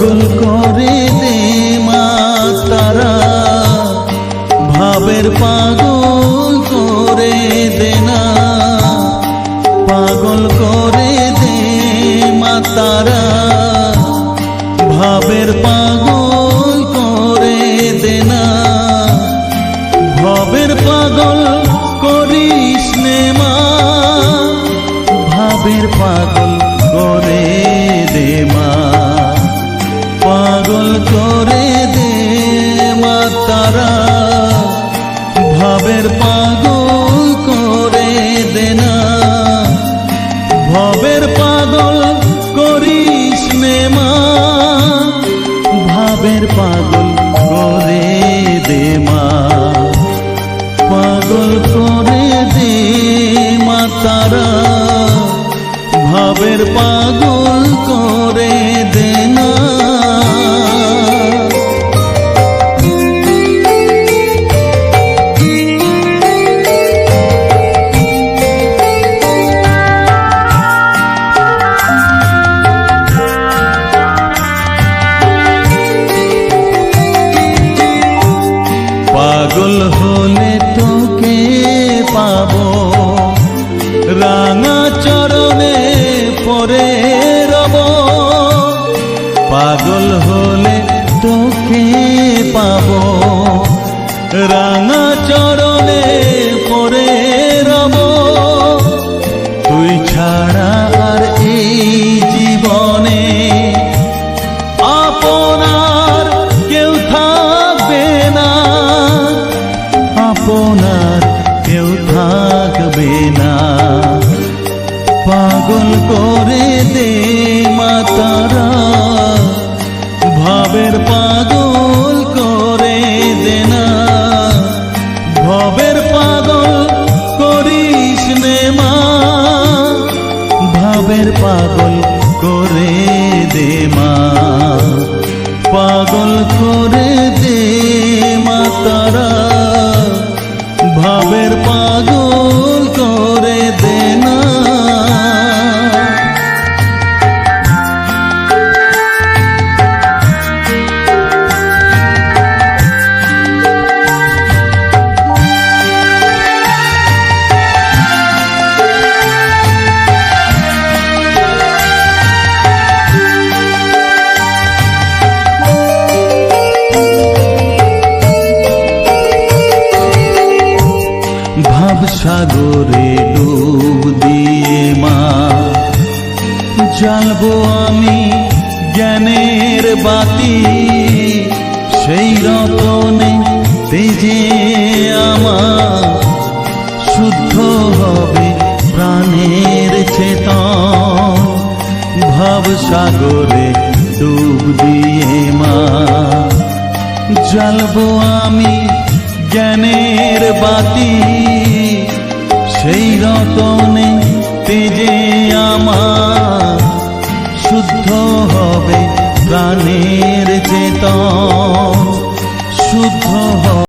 পাগল করে দে মা তারা, ভাবের পাগল করে দে না, পাগল করে দে মা তারা, ভাবের পাগল করে দে না, ভাবের পাগল করিস নে মা, ভাবের পাগল করে দে মা, পাগল করে দে মা তারা, ভাবের পাগল করে দে না, ভাবের পাগল করিস নে মা, ভাবের পাগল করে দে মা, পাগল করে দে মা তারা, ভাবের পাগল করে দে না। পাগল হলে তোকে পাবো, রাঙা চরণে পরে রব, পাগল হলে তোকে পাবো, রাঙা চরণে পরে রব, তুই ছাড়া আর এই জীবনে আপনার কেউ থাকবে না, আপনার কেউ থাকবে না, পাগল করে দে মা তারা, ভাবের পাগল করে দে না, ভাবের পাগল করিস নে মা, ভাবের পাগল করে দে মা, পাগল করে দে মা তারা, ভাবের পাগল করে দে না। ভাব সাগরে ডুব দিয়ে মা, জ্বালবো আমি জ্ঞানের বাতি, সেই রতনে তেজে আমার শুদ্ধ হবে প্রাণের চেতন, ভাব সাগরে ডুব দিয়ে মা, জ্বালবো আমি জ্ঞানের বাতি, সেই রতনে তেজে আমার শুদ্ধ হবে প্রাণের চেতন, শুদ্ধ হবে।